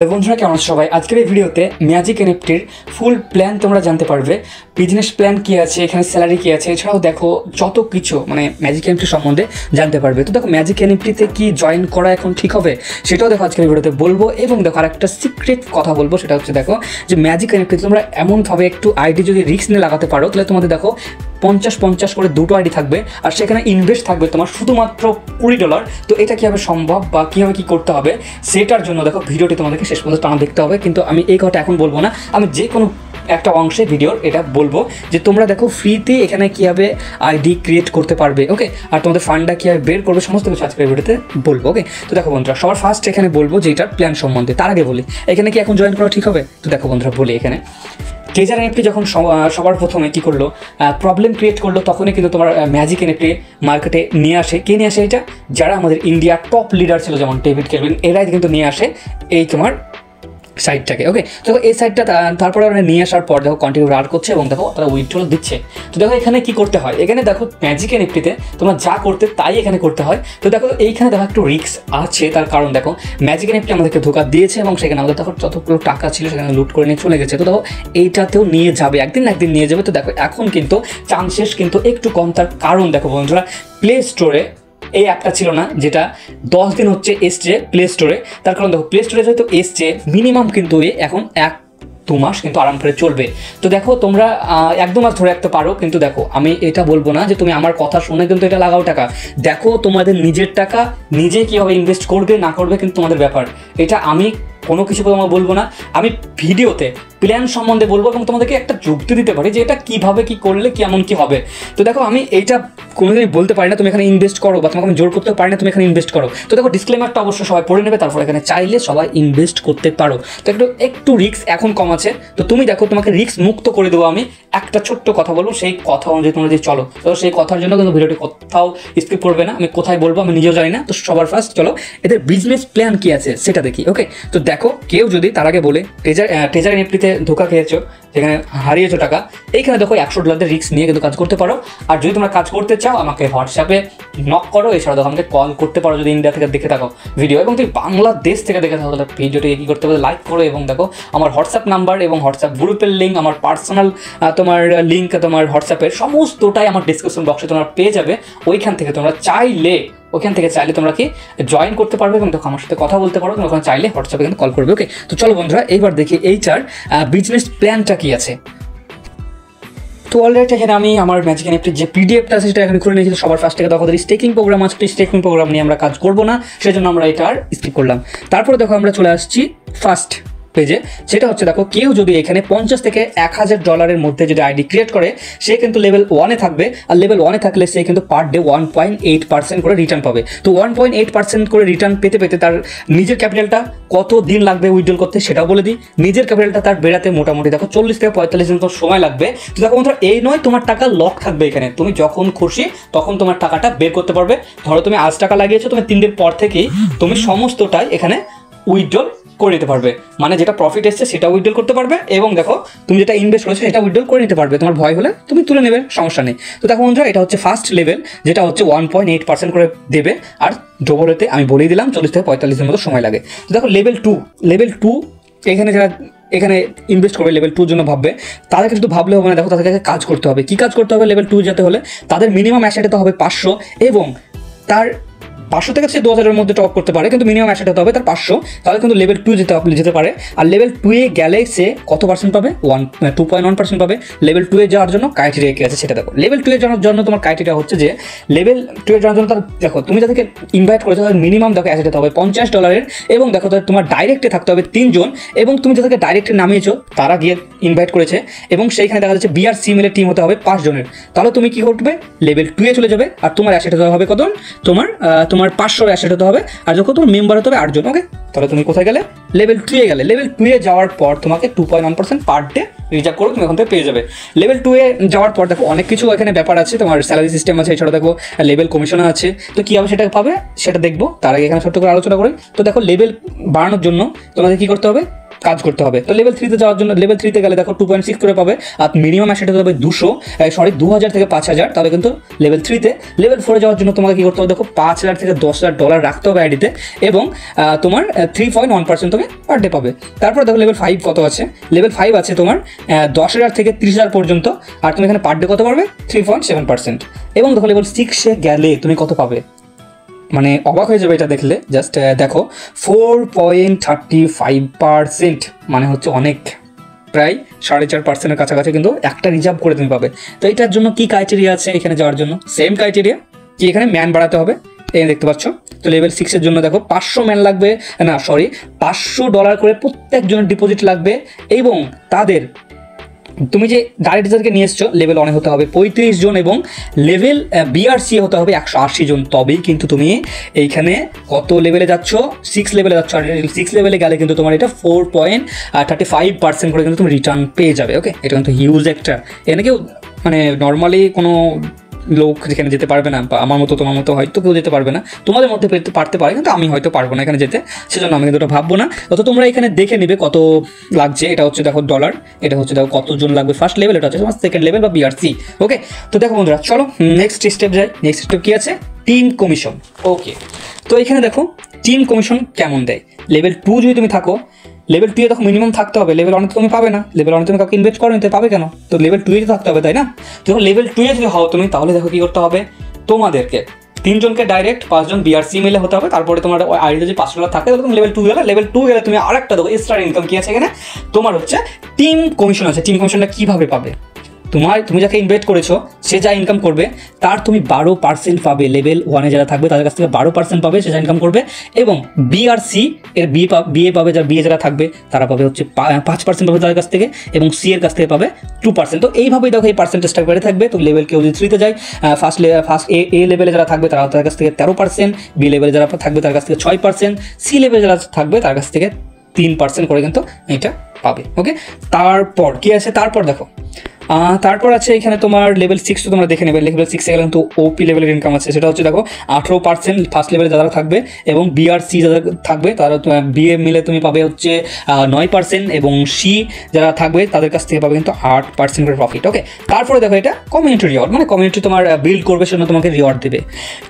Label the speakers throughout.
Speaker 1: বন্ধুরা কেমন আছো সবাই? আজকের এই ভিডিওতে ম্যাজিক এনএফটির ফুল প্ল্যান তোমরা জানতে পারবে। বিজনেস প্ল্যান কি আছে, এখানে স্যালারি কি আছে, এছাড়াও দেখো যত কিছু মানে ম্যাজিক এনএফটি সম্বন্ধে জানতে পারবে। তো দেখো ম্যাজিক এনএফটিতে কি জয়েন করা এখন ঠিক হবে সেটাও দেখো আজকের ভিডিওতে বলবো। এবং দেখো আরেকটা সিক্রেট কথা বলবো, সেটা হচ্ছে দেখো যে ম্যাজিক এনএফটিতে তোমরা এমনভাবে একটু আইডি যদি রিস্ক নিয়ে লাগাতে পারো তাহলে তোমাদের দেখো 50-50 করে দুটো আইডি থাকবে, আর সেখানে ইনভেস্ট থাকবে তোমার শুধুমাত্র $20। তো এটা কীভাবে সম্ভব বা কীভাবে কী করতে হবে সেটার জন্য দেখো ভিডিওটি তোমাদেরকে শেষ পর্যন্ত টানা দেখতে হবে। কিন্তু আমি এই কথা এখন বলবো না, আমি যে কোনো একটা অংশে ভিডিওর এটা বলবো যে তোমরা দেখো ফ্রিতে এখানে কীভাবে আইডি ক্রিয়েট করতে পারবে, ওকে, আর তোমাদের ফান্ডটা কীভাবে বের করবে সমস্ত কিছু আজকের ভিডিওতে বলবো, ওকে। তো দেখো বন্ধুরা সবার ফার্স্ট এখানে বলবো যে এটার প্ল্যান সম্বন্ধে। তার আগে বলি এখানে কি এখন জয়েন করা ঠিক হবে। তো দেখো বন্ধুরা বলি, এখানে ট্রেজার এনএফটি যখন সবার প্রথমে কী করলো, প্রবলেম ক্রিয়েট করলো, তখনই কিন্তু তোমার ম্যাজিক এনএফটি মার্কেটে নিয়ে আসে। কে নিয়ে আসে এটা? যারা আমাদের ইন্ডিয়ার টপ লিডার ছিল যেমন ডেভিড কেলভিন, এরাই কিন্তু নিয়ে আসে এই তোমার সাইটটাকে, ওকে। তো এই সাইটটা তারপরে ওরা নিয়ে আসার পর দেখো কন্টিনিউ রান করছে এবং দেখো তারা উইথড্রল দিচ্ছে। তো দেখো এখানে কি করতে হয়, এখানে দেখো ম্যাজিক এনএফটিতে তোমরা যা করতে তাই এখানে করতে হয়। তো দেখো এইখানে দেখো একটু রিস্ক আছে, তার কারণ দেখো ম্যাজিক এনএফটি আমাদেরকে ধোকা দিয়েছে এবং সেখানে আমাদের দেখো যতগুলো টাকা ছিল সেখানে লুট করে নিয়ে চলে গেছে। তো দেখো এইটাতেও নিয়ে যাবে, একদিন না একদিন নিয়ে যাবে। তো দেখো এখন কিন্তু চান্সেস কিন্তু একটু কম, তার কারণ দেখো বন্ধুরা প্লে স্টোরে এই অ্যাপটা ছিল না, যেটা 10 দিন হচ্ছে এসছে প্লে স্টোরে। তার কারণ দেখো প্লে স্টোরে যেহেতু এসছে মিনিমাম কিন্তু এখন 1-2 মাস কিন্তু আরাম করে চলবে। তো দেখো তোমরা 1-2 মাস ধরে রাখতে পারো, কিন্তু দেখো আমি এটা বলবো না যে তুমি আমার কথা শুনে কিন্তু এটা লাগাও টাকা। দেখো তোমাদের নিজের টাকা নিজে কীভাবে ইনভেস্ট করবে না করবে কিন্তু তোমাদের ব্যাপার। এটা আমি কোনো কিছু তোমাকে বলবো না, আমি ভিডিওতে প্ল্যান সম্বন্ধে বলবো এবং তোমাদেরকে একটা যুক্তি দিতে পারি যে এটা কীভাবে কী করলে কেমন কী হবে। তো দেখো আমি এইটা কোনোদিনই বলতে পারি না তুমি এখানে ইনভেস্ট করো, বা তোমাকে আমি জোর করতে পারি না তুমি এখানে ইনভেস্ট করো। তো দেখো ডিসক্লেমারটা অবশ্যই সবাই পড়ে নেবে, তারপর এখানে চাইলে সবাই ইনভেস্ট করতে পারো। তো একটু রিস্ক এখন কম আছে। তো তুমি দেখো তোমাকে রিস্ক মুক্ত করে দেবো আমি। একটা ছোট্ট কথা বলবো, সেই কথা অনুযায়ী তোমরা যদি চলো, তো সেই কথার জন্য কিন্তু ভিডিওটি কোথাও স্কিপ করবে না। আমি কোথায় বলবো আমি নিজেও জানি না। তো সবার ফার্স্ট চলো এদের বিজনেস প্ল্যান কী আছে সেটা দেখি, ওকে। তো দেখো কেউ যদি তার আগে বলে ট্রেজার এনএফটিতে ধোকা খেয়েছো, যেখানে হারিয়েছো টাকা, এইখানে দেখো $100 রিস্ক নিয়ে কিন্তু কাজ করতে পারো। আর যদি তোমরা কাজ করতে চাও আমাকে হোয়াটসঅ্যাপে নক করো, এছাড়া দেখো আমাকে কল করতে পারো যদি ইন্ডিয়া থেকে দেখে থাকো ভিডিও, এবং তুমি বাংলাদেশ থেকে দেখে থাকো তাহলে ভিডিওটি কী করতে পারো, লাইক করো। এবং দেখো আমার হোয়াটসঅ্যাপ নাম্বার এবং হোয়াটসঅ্যাপ গ্রুপের লিঙ্ক, আমার পার্সোনাল তোমার লিঙ্ক তোমার হোয়াটসঅ্যাপের সমস্তটাই আমার ডিসক্রিপশন বক্সে তোমরা পেয়ে যাবে। ওইখান থেকে তোমরা চাইলে তোমরা কি জয়েন করতে পারবে এবং দেখো আমার সাথে কথা বলতে পারো। তোমরা ওখানে চাইলে হোয়াটসঅ্যাপে কিন্তু কল করবে, ওকে। তো চলো বন্ধুরা এইবার দেখি এইটার বিজনেস প্ল্যানটা কি আছে। তো অলরেডি এখানে আমি আমার ম্যাজিক এনএফটির যে পিডিএফটা আছে সেটা এখানে খুলে নিয়েছি। সবার ফার্স্ট থেকে দেখো স্টেকিং প্রোগ্রাম আছে, স্টেকিং প্রোগ্রাম নিয়ে আমরা কাজ করবো না, সেজন্য আমরা এটা আর স্কিপ করলাম। তারপরে দেখো আমরা চলে আসছি ফার্স্ট পেজে, সেটা হচ্ছে দেখো কেউ যদি এখানে $50 থেকে $1000 মধ্যে যদি আইডি ক্রিয়েট করে সে কিন্তু লেভেল 1-এ থাকবে। আর লেভেল 1-এ থাকলে সে কিন্তু পার ডে 1.8% করে রিটার্ন পাবে। তো 1.8% করে রিটার্ন পেতে পেতে তার নিজের ক্যাপিটালটা কত দিন লাগবে উইথড্রল করতে সেটাও বলে দিই। নিজের ক্যাপিটালটা তার বেড়াতে মোটামুটি দেখো 40 থেকে 45 দিন তো সময় লাগবে। তো দেখো বন্ধুরা এই নয় তোমার টাকা লক থাকবে এখানে, তুমি যখন খুশি তখন তোমার টাকাটা বের করতে পারবে। ধরো তুমি আজ টাকা লাগিয়েছো, তুমি 3 দিন পর থেকেই তুমি সমস্তটাই এখানে উইথড্রল করে নিতে পারবে, মানে যেটা প্রফিট এসছে সেটা উইথড্রল করতে পারবে এবং দেখো তুমি যেটা ইনভেস্ট করেছো সেটা উইথড্রল করে নিতে পারবে। তোমার ভয় হলে তুমি তুলে নেবে, সমস্যা নেই। তো দেখো বন্ধুরা এটা হচ্ছে ফার্স্ট লেভেল, যেটা হচ্ছে 1.8% করে দেবে। আর ডবল হতে আমি বলেই দিলাম 40 থেকে 45 দিনের মতো সময় লাগে। তো দেখো লেভেল 2 এখানে যারা এখানে ইনভেস্ট করবে লেভেল 2 জন্য ভাববে, তাদেরকে শুধু ভাবলে হবে না, দেখো তাদেরকে কাজ করতে হবে। কী কাজ করতে হবে লেভেল 2 যেতে হলে? তাদের মিনিমাম অ্যাসেট হতে হবে 500 এবং তার 500 থেকে সে 2000-এর মধ্যে টপ করতে পারে, কিন্তু মিনিমাম অ্যাসেট হতে হবে তার 500, তাহলে কিন্তু লেভেল 2 যেতে পারে। আর লেভেল 2-এ গেলে সে কত পার্সেন্ট পাবে? 2.1% পাবে। লেভেল 2-এ যাওয়ার জন্য ক্রাইটেরিয়া কী আছে সেটা দেখো। লেভেল 2-এ যাওয়ার জন্য তোমার ক্রাইটেরিয়া হচ্ছে যে লেভেল 2-এ যাওয়ার জন্য তার দেখো তুমি যাদেরকে ইনভাইট করেছো তাদের মিনিমাম দেখো অ্যাসেট হতে হবে $50 এবং দেখো তোমার ডাইরেক্টে থাকতে হবে 3 জন, এবং তুমি যাদেরকে ডাইরেক্টে নামিয়েছো তারা গিয়ে ইনভাইট করেছে এবং সেইখানে দেখা যাচ্ছে বিআর সিমেলের টিম হতে হবে 5 জনের। তাহলে তুমি কী করবে? লেভেল 2-এ চলে যাবে আর তোমার অ্যাসেট হতে হবে কত? তোমার 500 অ্যাসেট হতে হবে, আর যখন তোমার মেম্বার হতে হবে 8 জন, ওকে। তাহলে তুমি কোথায় গেলে? লেভেল 2-এ গেলে। লেভেল 2-এ যাওয়ার পর তোমাকে 2.1% পার ডে রিজার্ভ করে তুমি ওখান থেকে পেয়ে যাবে। লেভেল 2-এ যাওয়ার পর দেখো অনেক কিছু এখানে ব্যাপার আছে, তোমার স্যালারি সিস্টেম আছে, এছাড়া দেখো লেভেল কমিশন আছে। তো কীভাবে সেটা পাবে সেটা দেখবো, তার আগে এখানে ছোট্ট করে আলোচনা করি। তো দেখো লেভেল বাড়ানোর জন্য তোমাদের কী করতে হবে? কাজ করতে হবে। তো লেভেল 3 তে যাওয়ার জন্য লেভেল 3 তে গেলে দেখো 2.6 করে পাবে, আর মিনিমাম অ্যাসেট হতে হবে 2000 থেকে 5000, তাহলে কিন্তু লেভেল 3 তে। লেভেল 4 এ যাওয়ার জন্য তোমাকে কি করতে হবে দেখো, 5000 থেকে 10,000 ডলার রাখতে হবে আইডিতে, এবং তোমার 3.1% তুমি পার ডে পাবে। তারপর দেখো লেভেল 5 কত আছে, লেভেল 5 আছে তোমার 10,000 থেকে 30,000 পর্যন্ত, আর তুমি এখানে পার ডে কত পারবে, 3.7%। এবং দেখো লেভেল 6 এ গেলে তুমি কত পাবে, মানে অবাক হয়ে যাবে এটা দেখলে। জাস্ট দেখো 4.35%, মানে হচ্ছে অনেক, প্রায় 4.5%-এর কাছাকাছি কিন্তু একটা রিজার্ভ করে তুমি পাবে। তো এটার জন্য কি ক্রাইটেরিয়া আছে এখানে যাওয়ার জন্য, সেম ক্রাইটেরিয়া, কি এখানে ম্যান বাড়াতে হবে, এই দেখতে পাচ্ছ। তো লেভেল 6 এর জন্য দেখো 500 ম্যান লাগবে, না সরি, $500 করে প্রত্যেকজনের ডিপোজিট লাগবে, এবং তাদের তুমি যে গাইডারকে নিয়ে এসছো লেভেল 1 হতে হবে 35 জন, এবং লেভেল বিআরসি হতে হবে 180 জন, তবেই কিন্তু তুমি এইখানে কত লেভেলে যাচ্ছ, 6 লেভেলে যাচ্ছ। আর 6 লেভেলে গেলে কিন্তু তোমার এটা 4.35% করে কিন্তু তুমি রিটার্ন পেয়ে যাবে। ওকে, এটা কিন্তু হিউজ একটা, এখানে কেউ মানে নর্মালি কোনো লোক যেখানে যেতে পারবে না, বা আমার মতো তোমার মতো হয়তো কেউ যেতে পারবে না, তোমাদের মধ্যে পারতে পারে, কিন্তু আমি হয়তো পারবো না এখানে যেতে, সেজন্য আমি কিন্তু ওটা ভাববো না। তো তোমরা এখানে দেখে নেবে কত লাগছে, এটা হচ্ছে দেখো ডলার, এটা হচ্ছে দেখো কতজন লাগবে ফার্স্ট লেভেল, এটা হচ্ছে তোমার সেকেন্ড লেভেল বা বিআরসি। ওকে, তো দেখো বন্ধুরা চলো নেক্সট স্টেপ যাই। নেক্সট স্টেপ কি আছে, টিম কমিশন। ওকে, তো এখানে দেখো টিম কমিশন কেমন দেয়। লেভেল 2 যদি তুমি থাকো, লেভেল 2 এ তখন মিনিমাম থাকতে হবে, লেভেল 1 তুমি পাবে না, লেভেল 1 তুমি কাউকে ইনভেস্ট করো নিতে পাবে কেন, তো লেভেল 2 এ থাকতে হবে, তাই না। যখন লেভেল 2 এ যদি হও তুমি, তাহলে দেখো কি করতে হবে, তোমাদেরকে 3 জনকে ডাইরেক্ট 5 জন বিআরসি মিলে হতে হবে। তারপরে তোমার আইডিতে যদি $500 থাকে তাহলে তুমি লেভেল 2 গেলে, লেভেল 2 গেলে তুমি আরেকটা দেখো এক্সট্রা ইনকাম কি আছে এখানে, তোমার হচ্ছে টিম কমিশন আছে। টিম কমিশনটা কিভাবে পাবে, তুমি যাকে ইনভেস্ট করেছো সে যা ইনকাম করবে তার তুমি 12% পাবে। লেভেল 1 এ যারা থাকবে তাদের কাছ থেকে 12% পাবে, সে যা ইনকাম করবে। এবং বিআরসি এর বিএ পাবে, যারা বিএ যারা থাকবে তারা পাবে হচ্ছে 5% পাবে তাদের কাছ থেকে, এবং সি এর কাছ থেকে পাবে 2%। তো এইভাবেই দেখো এই পার্সেন্টেজটা বেড়ে থাকবে। তো লেভেল কেউ যদি 3 তে যায়, ফার্স্ট এ লেভেলে যারা থাকবে তারা তার কাছ থেকে 13%, বি লেভেলে যারা থাকবে তার কাছ থেকে 6%, সি লেভেলে যারা থাকবে তার কাছ থেকে 3% করে কিন্তু এটা পাবে। ওকে, তারপর কি আছে, তারপর দেখো তারপর আছে এখানে তোমার লেভেল 6 তো তোমরা দেখে নেবে। লেভেল 6 এ গেলে কিন্তু ওপি লেভেলের ইনকাম আছে, সেটা হচ্ছে দেখো 18% ফার্স্ট লেভেলে যারা থাকবে, এবং বিআরসি যারা থাকবে তারা বিএ মিলে তুমি পাবে হচ্ছে 9%, এবং সি যারা থাকবে তাদের কাছ থেকে পাবে কিন্তু 8% করে প্রফিট। ওকে, তারপরে দেখো এটা কমিউনিটি রিওয়ার্ড, মানে কমিউনিটি তোমার বিল্ড করবে, সেজন্য তোমাকে রিওয়ার্ড দেবে।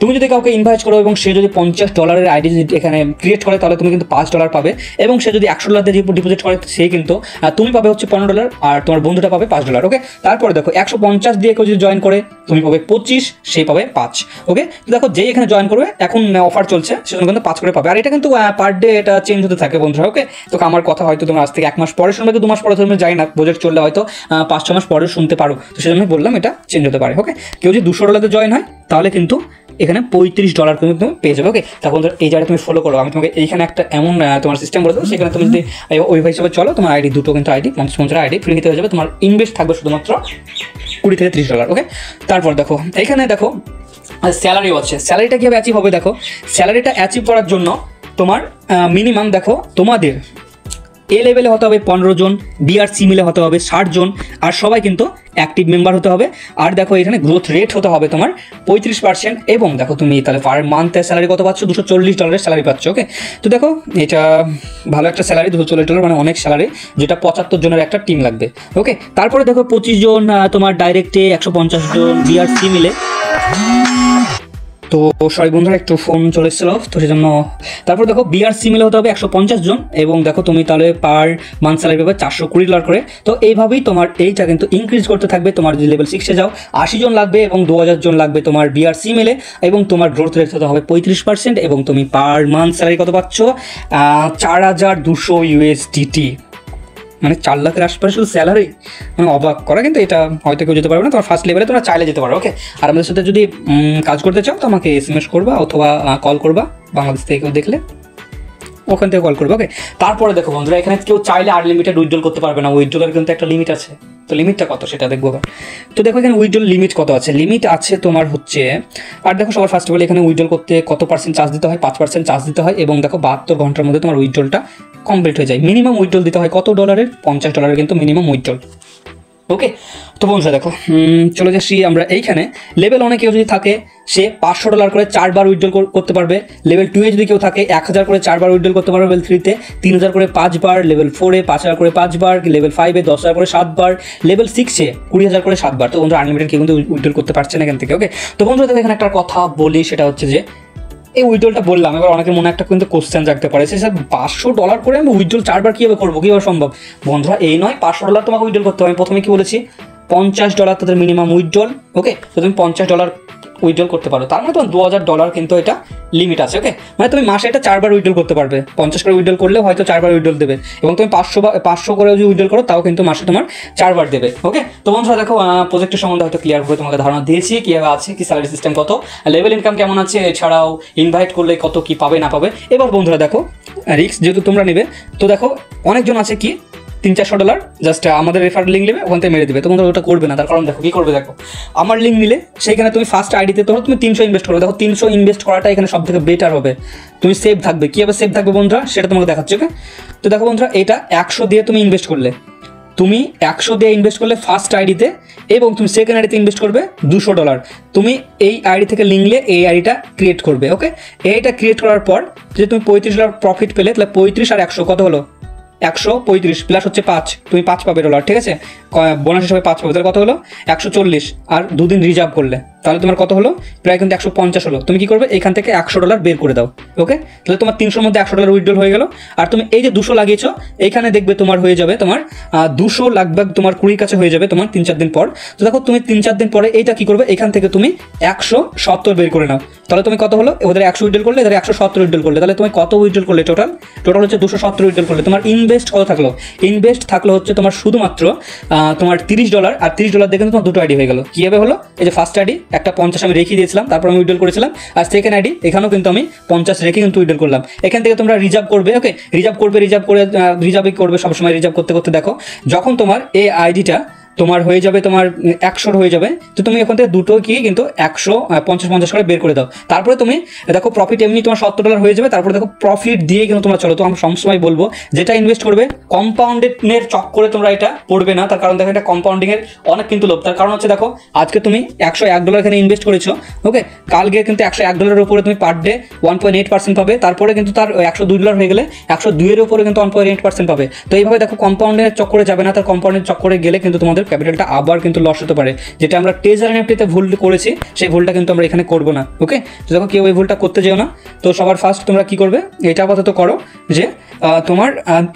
Speaker 1: তুমি যদি কাউকে ইনভাইট করো এবং সে যদি $50 আইডি এখানে ক্রিয়েট করে, তাহলে তুমি কিন্তু $5 পাবে, এবং সে যদি $100 দিয়ে ডিপোজিট করে সে কিন্তু তুমি পাবে হচ্ছে $15, আর তোমার বন্ধুটা পাবে $5। ওকে, তারপরে দেখো 150 দিয়ে কেউ যদি জয়েন করে তুমি পাবে 25, সে পাবে 5। ওকে, দেখো যেই এখানে জয়েন করবে, এখন অফার চলছে সেজন্য কিন্তু 5 করে পাবে, আর এটা কিন্তু পার ডে এটা চেঞ্জ হতে থাকে বন্ধুরা। ওকে, তো আমার কথা হয়তো তোমরা আজ থেকে 1 মাস পরে শুনবে, 2 মাস পরে তুমি যাই না, প্রজেক্ট চললে হয়তো 5-6 মাস পরে শুনতে পারো, তো সেজন্য আমি বললাম এটা চেঞ্জ হতে পারে। ওকে, কেউ যদি $200 জয়েন হয় তাহলে কিন্তু এখানে $35 কিন্তু তুমি পেয়ে যাবে। ওকে, তখন এই জায়গায় তুমি ফলো করো, আমি তোমাকে এইখানে একটা এমন তোমার সিস্টেম বলে দেবো, সেখানে তুমি যদি ওই হিসাবে চলো, তোমার আইডি দুটো কিন্তু আইডি 50 আইডি ফ্রি হয়ে যাবে, তোমার ইনভেস্ট থাকবে শুধুমাত্র $20 থেকে $30। ওকে, তারপর দেখো এখানে দেখো স্যালারিও আছে। স্যালারিটা কীভাবে অ্যাচিভ হবে, দেখো স্যালারিটা অ্যাচিভ করার জন্য তোমার মিনিমাম দেখো তোমাদের এ লেভেলে হতে হবে 15 জন, বিআরসি মিলে হতে হবে 60 জন, আর সবাই কিন্তু অ্যাক্টিভ মেম্বার হতে হবে। আর দেখো এখানে গ্রোথ রেট হতে হবে তোমার 35%, এবং দেখো তুমি তাহলে পার মান্থের স্যালারি কত পাচ্ছ, $240 স্যালারি পাচ্ছ। ওকে, তো দেখো এটা ভালো একটা স্যালারি, $240 মানে অনেক স্যালারি, যেটা 75 জনের একটা টিম লাগবে। ওকে, তারপরে দেখো 25 জন তোমার ডাইরেক্টে, 150 জন বিআরসি মিলে। তো সরি বন্ধুরা, একটু ফোন চলে এসেছিল, তো সেই জন্য। তারপর দেখো বিআরসি মিলে হতে হবে 150 জন, এবং দেখো তুমি তাহলে পার মান্থ স্যালারি পাবে $420 করে। তো এইভাবেই তোমার এইটা কিন্তু ইনক্রিজ করতে থাকবে। তোমার যদি লেভেল 6 এ যাও 80 জন লাগবে, এবং 2000 জন লাগবে তোমার বিআরসি মিলে, এবং তোমার গ্রোথ রেট হতে হবে 35%, এবং তুমি পার মান্থ স্যালারি কত পাচ্ছ, $4200 মানে 4 লাখের আশপাশে শুধু স্যালারি, মানে অবাক করা। কিন্তু এটা হয়তো কেউ যেতে পারবে না, তোমার ফার্স্ট লেভেলে তোমরা চাইলে যেতে পারো। ওকে, আর আমাদের সাথে যদি কাজ করতে চাও তো আমাকে SMS করবা অথবা কল করবা, বাংলাদেশ থেকে কেউ দেখলে ওখান থেকে কল করবে। ওকে, তারপরে দেখো বন্ধুরা, এখানে কেউ চাইলে আনলিমিটেড উইথড্রল করতে পারবে না, উইথড্রলের কিন্তু একটা লিমিট আছে। তো লিমিটটা কত সেটা দেখবো। তো দেখো এখানে উইথড্রল লিমিট কত আছে, লিমিট আছে তোমার হচ্ছে, আর দেখো সবার ফার্স্ট অফ অল এখানে উইথড্রল করতে কত % চার্জ দিতে হয়, 5% চার্জ দিতে হয়, এবং দেখো 72 ঘন্টার মধ্যে তোমার উইথড্রলটা কমপ্লিট হয়ে যায়। মিনিমাম উইথড্রল দিতে হয় কত $? $50 কিন্তু মিনিমাম উইথড্রল। ওকে, তো বন্ধুরা দেখো চলে যাচ্ছি আমরা এইখানে লেভেল 1 কেউ যদি থাকে সে $500 করে 4 বার উইথড্রল করতে পারবে। লেভেল 2 এ যদি কেউ থাকে 1000 করে 4 বার উইথড্রল করতে পারবে। লেভেল 3 তে 3000 করে 5 বার, লেভেল 4 এ 5000 করে 5 বার, লেভেল 5 এ 10000 করে 7 বার, লেভেল 6 এ 20000 করে 7 বার। তো বন্ধুরা আনলিমিটেড কেউ কিন্তু উইথড্রল করতে পারছে না এখান থেকে। ওকে, তো বন্ধুরা দেখো এখানে একটা কথা বলি, সেটা হচ্ছে যে এই উইথড্রলটা বললাম, এবার অনেকের মনে একটা কিন্তু কোশ্চেন জাগতে পারে, স্যার $500 করে আমি উইথড্রল 4 বার কীভাবে করবো, কীভাবে সম্ভব? বন্ধুরা এই নয়, $500 তোমাকে উইথড্রল করতে হবে। আমি প্রথমে কি বলেছি, $50 তাদের মিনিমাম উইথড্রল। ওকে, তো তুমি $50 উইথড্রল করতে পারো, তার মানে তোমার $2000 কিন্তু এটা লিমিট আছে। ওকে, মানে তুমি মাসে এটা 4 বার উইথড্রল করতে পারবে। 50 করে উইথড্রল করলে হয়তো 4 বার উইথড্রল দেবে, এবং তুমি 500 করে যদি উইথড্রল করো তাও কিন্তু মাসে তোমার 4 বার দেবে। ওকে, তো বন্ধুরা দেখো প্রজেক্টের সম্বন্ধে হয়তো ক্লিয়ার করে তোমাকে ধারণা দিয়েছি, কীভাবে আছে, কি স্যালারি সিস্টেম কত, লেভেল ইনকাম কেমন আছে, এছাড়াও ইনভাইট করলে কত কি পাবে না পাবে। এবার বন্ধুরা দেখো রিস্ক যেহেতু তোমরা নেবে, তো দেখো অনেকজন আছে কি $300-400 জাস্ট আমাদের রেফার লিঙ্ক নেবে, ওখান থেকে মেরে দেবে। তোমাদের ওটা করবে না, তার কারণ দেখো কী করবে, দেখো আমার লিঙ্ক নিলে সেইখানে তুমি ফার্স্ট আইডিতে ধরো তুমি 300 ইনভেস্ট করবে। দেখো 300 ইনভেস্ট করাটা এখানে সব থেকে বেটার হবে, তুমি সেভ থাকবে। কীভাবে সেভ থাকবে বন্ধুরা সেটা তোমাকে দেখাচ্ছি। ওকে, তো দেখো বন্ধুরা এটা 100 দিয়ে তুমি ইনভেস্ট করলে, তুমি 100 দিয়ে ইনভেস্ট করলে ফার্স্ট আইডিতে, এবং তুমি সেকেন্ড আইডিতে ইনভেস্ট করবে $200। তুমি এই আইডি থেকে লিঙ্কলে এই আইডিটা ক্রিয়েট করবে। ওকে, এইটা ক্রিয়েট করার পর যদি তুমি $35 প্রফিট পেলে, তাহলে 35 আর 100 কত হলো, 135 প্লাস হচ্ছে 5, তুমি 5 পাবে ডলার। ঠিক আছে, বোনাস হিসেবে 5 পাবে, তাহলে কত হলো 140। আর 2 দিন রিজার্ভ করলে তাহলে তোমার কত হলো, প্রায় কিন্তু 150 হলো। তুমি কি করবে, এখান থেকে $100 বের করে দাও। ওকে, তাহলে তোমার 300-র মধ্যে $100 উইথড্রল হয়ে গেল। আর তুমি এই যে 200 লাগিয়েছো, এইখানে দেখবে তোমার হয়ে যাবে তোমার 200 লাগবে তোমার 20 কাছে হয়ে যাবে তোমার 3-4 দিন পর। তো দেখো তুমি 3-4 দিন পরে এইটা কি করবে, এখান থেকে তুমি 170 বের করে নাও। তাহলে তুমি কত হলো, ওদের 100 উইথড্রল করলে, এদের 170 উইথড্রল করলে, তাহলে তুমি কত উইথড্রল করলে, টোটাল হচ্ছে 270 উইথড্রল করলে। তোমার ইনভেস্ট কত থাকলো, ইনভেস্ট থাকলো হচ্ছে তোমার শুধুমাত্র তোমার $30। আর $30 দিয়ে কিন্তু তোমার দুটো আইডি হয়ে গেল। কীভাবে হলো, এই যে ফার্স্ট আইডি একটা 50 আমি রেখে দিয়েছিলাম, তারপর আমি উইথড্রল করেছিলাম। আর সেকেন্ড আইডি এখানেও কিন্তু আমি 50 রেখে কিন্তু উইথড্রল করলাম। এখান থেকে তোমরা রিজার্ভ করবে। ওকে, রিজার্ভ করে রিজার্ভই করবে সবসময়। রিজার্ভ করতে করতে দেখো যখন তোমার এই আইডিটা তোমার হয়ে যাবে, তোমার 100 হয়ে যাবে, তো তুমি এখান থেকে দুটো কি কিন্তু 150 করে বের করে দাও। তারপরে তুমি দেখো প্রফিট এমনি তোমার $70 হয়ে যাবে। তারপরে দেখো প্রফিট দিয়ে কিন্তু তোমরা চলো। তো আমি সবসময় বলবো যেটা ইনভেস্ট করবে কম্পাউন্ডের চক্করে তোমরা এটা পড়বে না, তার কারণ দেখো এটা কম্পাউন্ডিংয়ের অনেক কিন্তু লোভ। তার কারণ হচ্ছে দেখো আজকে তুমি $101 এখানে ইনভেস্ট করেছো। ওকে, কালকে কিন্তু $101 উপরে তুমি পার ডে 1.8% পাবে। তারপরে কিন্তু তার $102 হয়ে গেলে 102 উপরে কিন্তু 1.8% পাবে। তো এইভাবে দেখো কম্পাউন্ডের চক্করে যাবে না, তার কম্পাউন্ডের চক্করে গেলে কিন্তু তোমাদের ক্যাপিটালটা আবার কিন্তু লস হতে পারে। যেটা আমরা ট্রেজার এনএফটিতে ভুল করেছি, সেই ভুলটা কিন্তু আমরা এখানে করবো না। ওকে, তো দেখো কেউ এই ভুলটা করতে যেও না। তো সবার ফার্স্ট তোমরা কি করবে, এটা আপাতত করো যে তোমার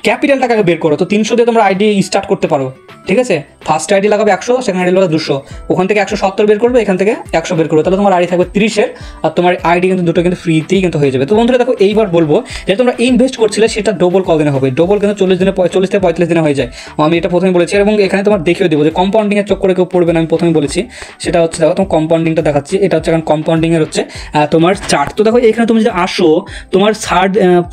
Speaker 1: ক্যাপিটালটাকে বের করো। তো 300 দিয়ে তোমরা আইডি স্টার্ট করতে পারো। ঠিক আছে, ফার্স্ট আইডি লাগাবে 100, সেকেন্ড আইডি লাগাবে 200, ওখান থেকে 170 বের করবে, এখান থেকে 100 বের করবে, তাহলে তোমার আইডি থাকবে 30-এর। আর তোমার আইডি কিন্তু দুটো কিন্তু ফ্রিতেই কিন্তু হয়ে যাবে। তো বন্ধুরা দেখো এইবার বলবো যে তোমরা ইনভেস্ট করছিলে সেটা ডবল কদিনে হবে, ডবল কিন্তু 40 থেকে 45 দিনে হয়ে যায়। আমি এটা প্রথমে বলেছি, এবং এখানে তোমার দেখিয়ে দেবো যে কম্পাউন্ডিংয়ের চক্করে কেউ পড়বে না। আমি প্রথমে বলেছি সেটা হচ্ছে দেখো তোমার কম্পাউন্ডিংটা দেখাচ্ছি। এটা হচ্ছে এখন কম্পাউন্ডিংয়ের হচ্ছে তোমার চার্ট। তো দেখো এখানে তুমি যদি আসো, তোমার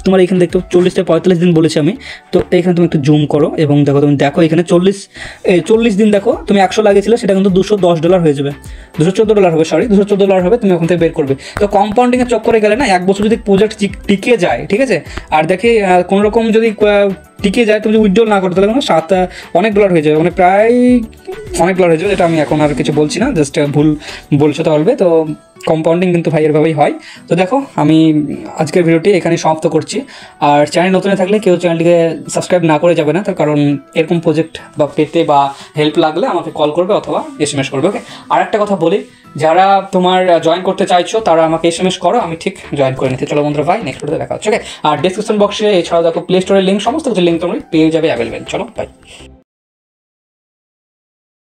Speaker 1: তোমার এখানে দেখতে 40 থেকে 45 দিন বলেছি আমি। তো এখানে তুমি একটু জুম করো এবং দেখো, তুমি দেখো এখানে 40 দিন দেখো তুমি 100 লাগিয়েছিলে, সেটা কিন্তু $210 হয়ে যাবে, $214 হবে, সরি $214 হবে। তুমি ওখান থেকে বের করবে। তো কম্পাউন্ডিংয়ের চক্করে গেলে না, 1 বছর যদি প্রজেক্ট টিকে যায়, ঠিক আছে, আর দেখে কোনো রকম যদি টিকে যায়, তুমি যদি উইথড্রল না করো, তাহলে অনেক ডলার হয়ে যাবে, মানে প্রায় অনেক ডলার হয়ে যাবে। এটা আমি এখন আর কিছু বলছি না, জাস্ট ভুল বলছো তাহলে। তো কম্পাউন্ডিং কিন্তু ভাই এরভাবেই হয়। তো দেখো আমি আজকের ভিডিওটি এখানে সমাপ্ত করছি। আর চ্যানেল নতুন থাকলে কেউ চ্যানেলটিকে সাবস্ক্রাইব না করে যাবে না, তার কারণ এরকম প্রজেক্ট বা পেতে বা হেল্প লাগলে আমাকে কল করবে অথবা SMS করবে। ওকে, আর একটা কথা বলি, যারা তোমার জয়েন করতে চাইছো তারা আমাকে SMS করো, আমি ঠিক জয়েন করে নিতে। চলো বন্ধুরা, ভাই নেক্সট ভিডিওতে দেখা হচ্ছে। ওকে, আর ডিসক্রিপশন বক্সে এছাড়াও দেখো প্লে স্টোরের লিঙ্ক, সমস্ত কিছু লিঙ্ক তোমরা পেয়ে যাবে অ্যাভেলেবেল। চলো বাই।